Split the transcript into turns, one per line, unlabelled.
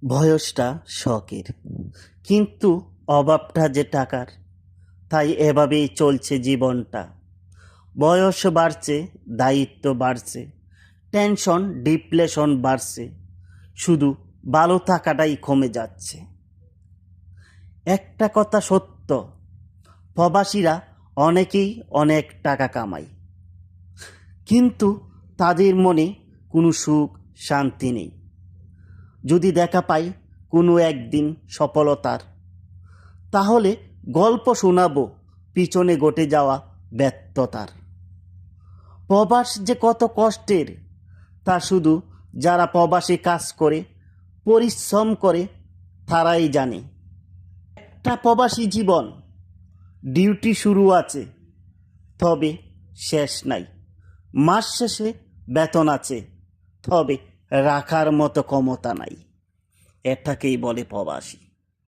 বয়সটা শখের, কিন্তু অভাবটা যে টাকার। তাই এভাবেই চলছে জীবনটা। বয়স বাড়ছে, দায়িত্ব বাড়ছে, টেনশন ডিপ্রেশন বাড়ছে, শুধু ভালো থাকাটাই কমে যাচ্ছে। একটা কথা সত্য, প্রবাসীরা অনেকেই অনেক টাকা কামায়, কিন্তু তাদের মনে কোনো সুখ শান্তি নেই। যদি দেখা পাই কোনো একদিন সফলতার, তাহলে গল্প শোনাবো পিছনে ঘটে যাওয়া ব্যর্থতার। প্রবাস যে কত কষ্টের, তা শুধু যারা প্রবাসে কাজ করে, পরিশ্রম করে, তারাই জানে। একটা প্রবাসী জীবন, ডিউটি শুরু আছে, তবে শেষ নাই। মাস শেষে বেতন আছে, তবে রাখার মতো ক্ষমতা নাই। এটাকেই বলে প্রবাসী।